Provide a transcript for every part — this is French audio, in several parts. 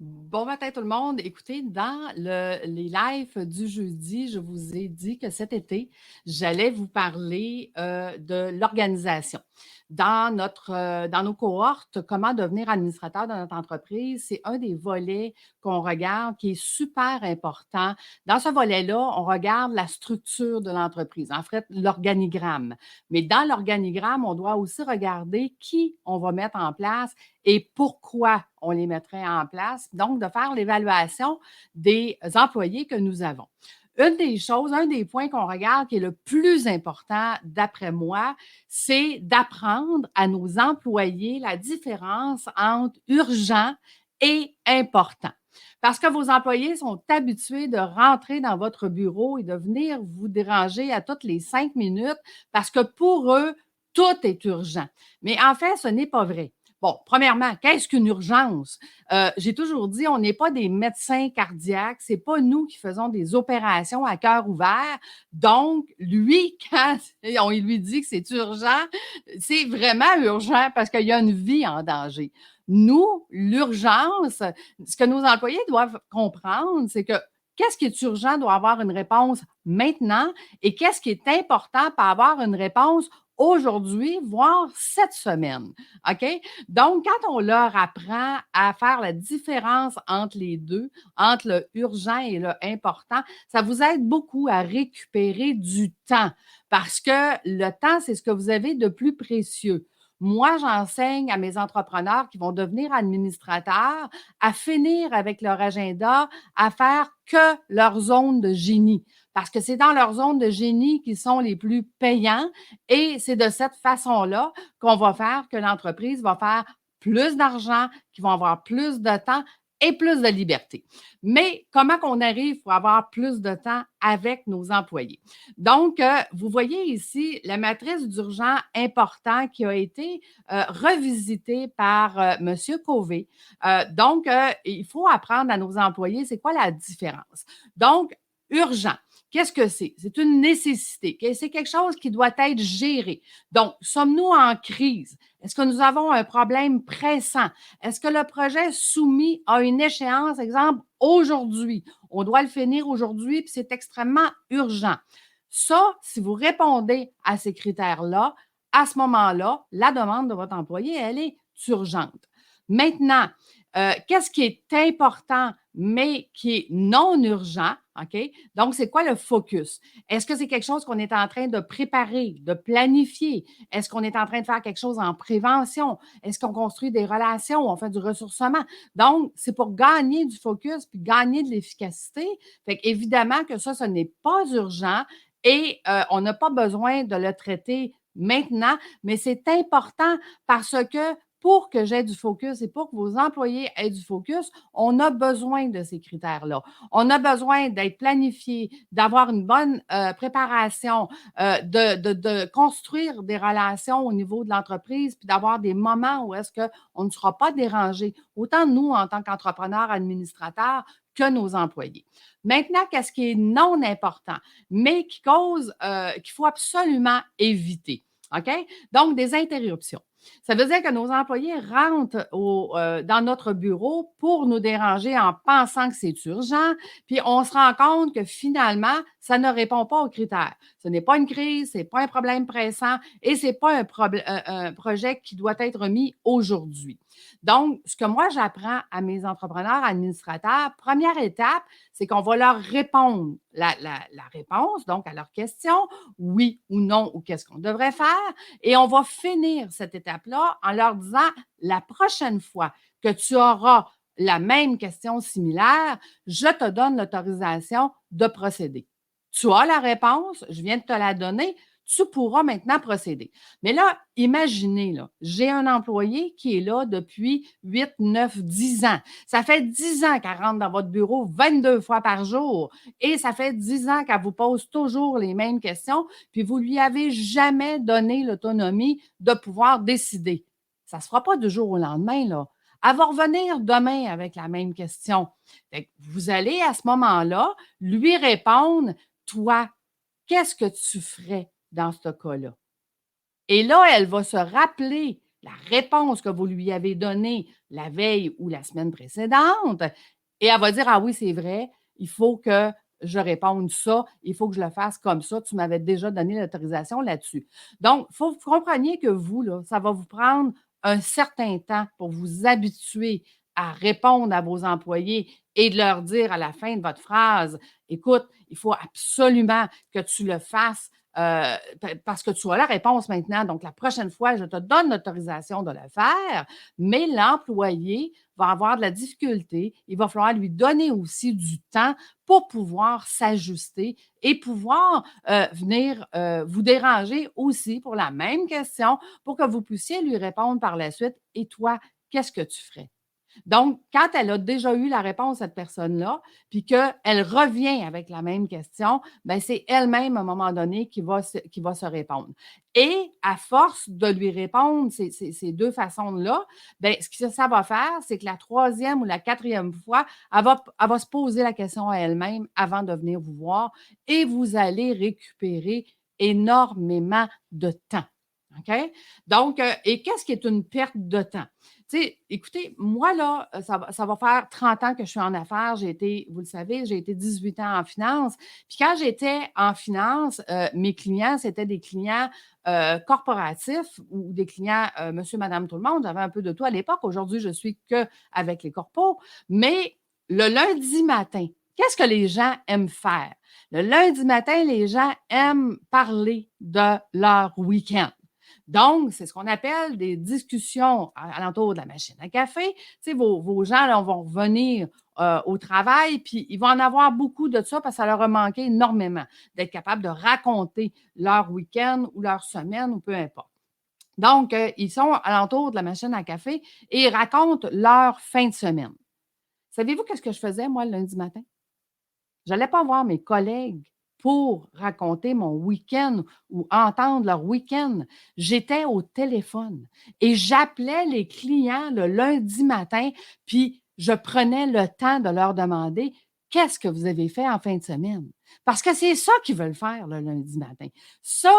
Bon matin tout le monde. Écoutez, dans les lives du jeudi, je vous ai dit que cet été, j'allais vous parler de l'organisation. Dans nos cohortes, comment devenir administrateur de notre entreprise, c'est un des volets qu'on regarde qui est super important. Dans ce volet-là, on regarde la structure de l'entreprise, en fait, l'organigramme. Mais dans l'organigramme, on doit aussi regarder qui on va mettre en place et pourquoi on les mettrait en place. Donc, de faire l'évaluation des employés que nous avons. Une des choses, un des points qu'on regarde qui est le plus important, d'après moi, c'est d'apprendre à nos employés la différence entre urgent et important. Parce que vos employés sont habitués de rentrer dans votre bureau et de venir vous déranger à toutes les 5 minutes parce que pour eux, tout est urgent. Mais en fait, ce n'est pas vrai. Bon, premièrement, qu'est-ce qu'une urgence? J'ai toujours dit, on n'est pas des médecins cardiaques, c'est pas nous qui faisons des opérations à cœur ouvert. Donc, lui, quand on lui dit que c'est urgent, c'est vraiment urgent parce qu'il y a une vie en danger. Nous, l'urgence, ce que nos employés doivent comprendre, c'est que qu'est-ce qui est urgent doit avoir une réponse maintenant et qu'est-ce qui est important pour avoir une réponse aujourd'hui, voire cette semaine. OK? Donc, quand on leur apprend à faire la différence entre les deux, entre le urgent et le important, ça vous aide beaucoup à récupérer du temps parce que le temps, c'est ce que vous avez de plus précieux. Moi, j'enseigne à mes entrepreneurs qui vont devenir administrateurs à finir avec leur agenda, à faire que leur zone de génie. Parce que c'est dans leur zone de génie qu'ils sont les plus payants et c'est de cette façon-là qu'on va faire que l'entreprise va faire plus d'argent, qu'ils vont avoir plus de temps et plus de liberté. Mais comment qu'on arrive pour avoir plus de temps avec nos employés? Donc, vous voyez ici la matrice d'urgent important qui a été revisitée par M. Covey. Donc, il faut apprendre à nos employés c'est quoi la différence. Donc, urgent. Qu'est-ce que c'est? C'est une nécessité. C'est quelque chose qui doit être géré. Donc, sommes-nous en crise? Est-ce que nous avons un problème pressant? Est-ce que le projet soumis a une échéance, exemple, aujourd'hui? On doit le finir aujourd'hui, puis c'est extrêmement urgent. Ça, si vous répondez à ces critères-là, à ce moment-là, la demande de votre employé, elle est urgente. Maintenant, qu'est-ce qui est important, mais qui est non urgent? OK? Donc, c'est quoi le focus? Est-ce que c'est quelque chose qu'on est en train de préparer, de planifier? Est-ce qu'on est en train de faire quelque chose en prévention? Est-ce qu'on construit des relations? On fait du ressourcement? Donc, c'est pour gagner du focus puis gagner de l'efficacité. Fait qu'évidemment que ça, ce n'est pas urgent et on n'a pas besoin de le traiter maintenant, mais c'est important parce que pour que j'aie du focus et pour que vos employés aient du focus, on a besoin de ces critères-là. On a besoin d'être planifié, d'avoir une bonne préparation, de construire des relations au niveau de l'entreprise, puis d'avoir des moments où est-ce qu'on ne sera pas dérangé, autant nous en tant qu'entrepreneurs, administrateurs, que nos employés. Maintenant, qu'est-ce qui est non important, mais qui cause, qu'il faut absolument éviter? OK? Donc, des interruptions. Ça veut dire que nos employés rentrent dans notre bureau pour nous déranger en pensant que c'est urgent, puis on se rend compte que finalement, ça ne répond pas aux critères. Ce n'est pas une crise, ce n'est pas un problème pressant et ce n'est pas un projet qui doit être mis aujourd'hui. Donc, ce que moi, j'apprends à mes entrepreneurs administrateurs, première étape, c'est qu'on va leur répondre la réponse, donc à leurs questions, oui ou non, ou qu'est-ce qu'on devrait faire. Et on va finir cette étape-là en leur disant, la prochaine fois que tu auras la même question similaire, je te donne l'autorisation de procéder. Tu as la réponse, je viens de te la donner, tu pourras maintenant procéder. Mais là, imaginez, là, j'ai un employé qui est là depuis 8, 9, 10 ans. Ça fait 10 ans qu'elle rentre dans votre bureau 22 fois par jour et ça fait 10 ans qu'elle vous pose toujours les mêmes questions, puis vous lui avez jamais donné l'autonomie de pouvoir décider. Ça ne se fera pas du jour au lendemain, là. Elle va revenir demain avec la même question. Fait que vous allez à ce moment-là lui répondre, toi, qu'est-ce que tu ferais dans ce cas-là? Et là, elle va se rappeler la réponse que vous lui avez donnée la veille ou la semaine précédente et elle va dire: «Ah oui, c'est vrai, il faut que je réponde ça, il faut que je le fasse comme ça, tu m'avais déjà donné l'autorisation là-dessus». Donc, il faut que vous compreniez que vous, là, ça va vous prendre un certain temps pour vous habituer à répondre à vos employés et de leur dire à la fin de votre phrase: «Écoute, il faut absolument que tu le fasses, parce que tu as la réponse maintenant. Donc, la prochaine fois, je te donne l'autorisation de le faire», mais l'employé va avoir de la difficulté. Il va falloir lui donner aussi du temps pour pouvoir s'ajuster et pouvoir venir vous déranger aussi pour la même question pour que vous puissiez lui répondre par la suite. Et toi, qu'est-ce que tu ferais? Donc, quand elle a déjà eu la réponse, cette personne-là, puis qu'elle revient avec la même question, ben c'est elle-même, à un moment donné, qui va se répondre. Et à force de lui répondre ces 2 façons-là, ben ce que ça va faire, c'est que la troisième ou la quatrième fois, elle va se poser la question à elle-même avant de venir vous voir et vous allez récupérer énormément de temps. OK? Donc, et qu'est-ce qui est une perte de temps? Tu sais, écoutez, moi, là, ça va faire 30 ans que je suis en affaires. Vous le savez, j'ai été 18 ans en finance. Puis quand j'étais en finance, mes clients, c'était des clients corporatifs ou des clients monsieur, madame, tout le monde. J'avais un peu de tout à l'époque. Aujourd'hui, je suis que avec les corpos. Mais le lundi matin, qu'est-ce que les gens aiment faire? Le lundi matin, les gens aiment parler de leur week-end. Donc, c'est ce qu'on appelle des discussions alentour de la machine à café. Tu sais, vos gens là, vont revenir au travail, puis ils vont en avoir beaucoup de ça parce que ça leur a manqué énormément d'être capable de raconter leur week-end ou leur semaine ou peu importe. Donc, ils sont alentour de la machine à café et ils racontent leur fin de semaine. Savez-vous qu'est-ce que je faisais, moi, le lundi matin? Je n'allais pas voir mes collègues pour raconter mon week-end ou entendre leur week-end. J'étais au téléphone et j'appelais les clients le lundi matin, puis je prenais le temps de leur demander: «Qu'est-ce que vous avez fait en fin de semaine?» Parce que c'est ça qu'ils veulent faire le lundi matin. Ça,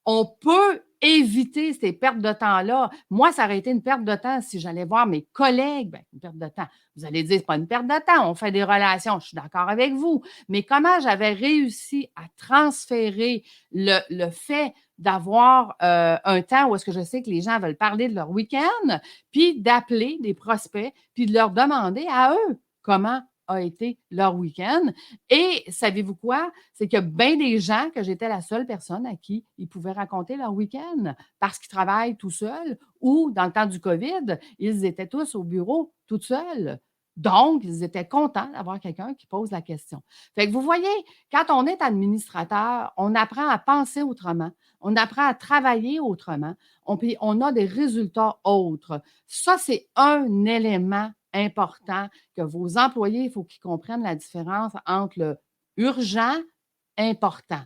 on peut éviter ces pertes de temps-là. Moi, ça aurait été une perte de temps si j'allais voir mes collègues. Bien, une perte de temps. Vous allez dire, c'est pas une perte de temps, on fait des relations. Je suis d'accord avec vous. Mais comment j'avais réussi à transférer le fait d'avoir un temps où est-ce que je sais que les gens veulent parler de leur week-end, puis d'appeler des prospects, puis de leur demander à eux comment a été leur week-end. Et savez-vous quoi? C'est que bien des gens que j'étais la seule personne à qui ils pouvaient raconter leur week-end parce qu'ils travaillent tout seuls ou dans le temps du COVID, ils étaient tous au bureau tout seuls. Donc, ils étaient contents d'avoir quelqu'un qui pose la question. Fait que vous voyez, quand on est administrateur, on apprend à penser autrement, on apprend à travailler autrement, puis on a des résultats autres. Ça, c'est un élément important que vos employés, il faut qu'ils comprennent la différence entre le urgent, important.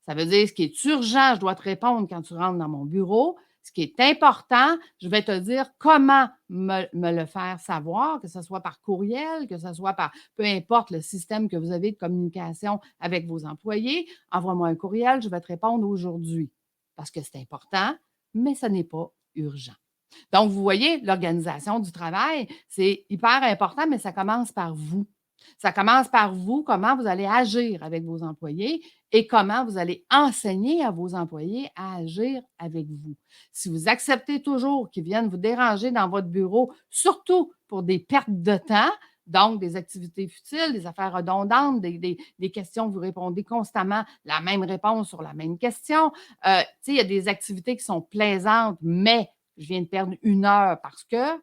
Ça veut dire ce qui est urgent, je dois te répondre quand tu rentres dans mon bureau. Ce qui est important, je vais te dire comment me le faire savoir, que ce soit par courriel, que ce soit par peu importe le système que vous avez de communication avec vos employés. Envoie-moi un courriel, je vais te répondre aujourd'hui parce que c'est important, mais ce n'est pas urgent. Donc, vous voyez, l'organisation du travail, c'est hyper important, mais ça commence par vous. Ça commence par vous, comment vous allez agir avec vos employés et comment vous allez enseigner à vos employés à agir avec vous. Si vous acceptez toujours qu'ils viennent vous déranger dans votre bureau, surtout pour des pertes de temps, donc des activités futiles, des affaires redondantes, des questions que vous répondez constamment la même réponse sur la même question. Il y a des activités qui sont plaisantes, mais je viens de perdre 1 heure parce que,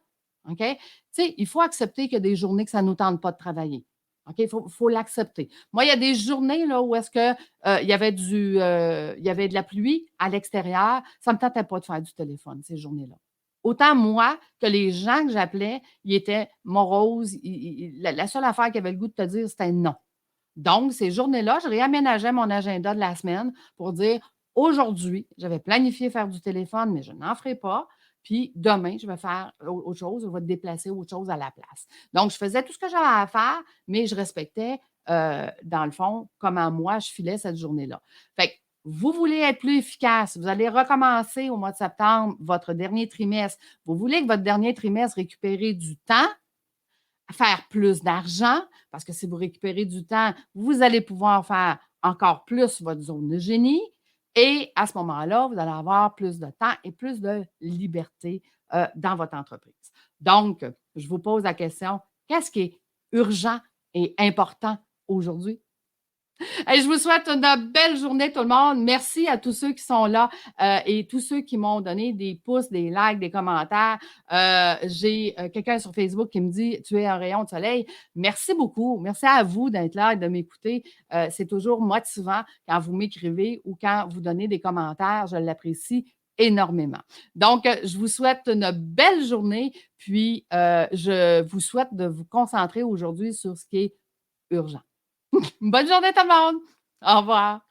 OK? Il faut accepter qu'il y a des journées que ça ne nous tente pas de travailler. OK? Il faut l'accepter. Moi, il y a des journées là, où est-ce que il y avait de la pluie à l'extérieur. Ça ne me tentait pas de faire du téléphone ces journées-là. Autant moi que les gens que j'appelais, ils étaient moroses. La seule affaire qu'ils avaient le goût de te dire, c'était non. Donc, ces journées-là, je réaménageais mon agenda de la semaine pour dire aujourd'hui, j'avais planifié faire du téléphone, mais je n'en ferai pas. Puis demain, je vais faire autre chose, je vais déplacer autre chose à la place. Donc, je faisais tout ce que j'avais à faire, mais je respectais, dans le fond, comment moi je filais cette journée-là. Fait que Vous voulez être plus efficace, vous allez recommencer au mois de septembre votre dernier trimestre. Vous voulez que votre dernier trimestre récupère du temps, faire plus d'argent, parce que si vous récupérez du temps, vous allez pouvoir faire encore plus votre zone de génie. Et à ce moment-là, vous allez avoir plus de temps et plus de liberté dans votre entreprise. Donc, je vous pose la question, qu'est-ce qui est urgent et important aujourd'hui? Hey, je vous souhaite une belle journée, tout le monde. Merci à tous ceux qui sont là et tous ceux qui m'ont donné des pouces, des likes, des commentaires. J'ai quelqu'un sur Facebook qui me dit tu es un rayon de soleil. Merci beaucoup. Merci à vous d'être là et de m'écouter. C'est toujours motivant quand vous m'écrivez ou quand vous donnez des commentaires. Je l'apprécie énormément. Donc, je vous souhaite une belle journée, puis je vous souhaite de vous concentrer aujourd'hui sur ce qui est urgent. Bonne journée tout le monde. Au revoir.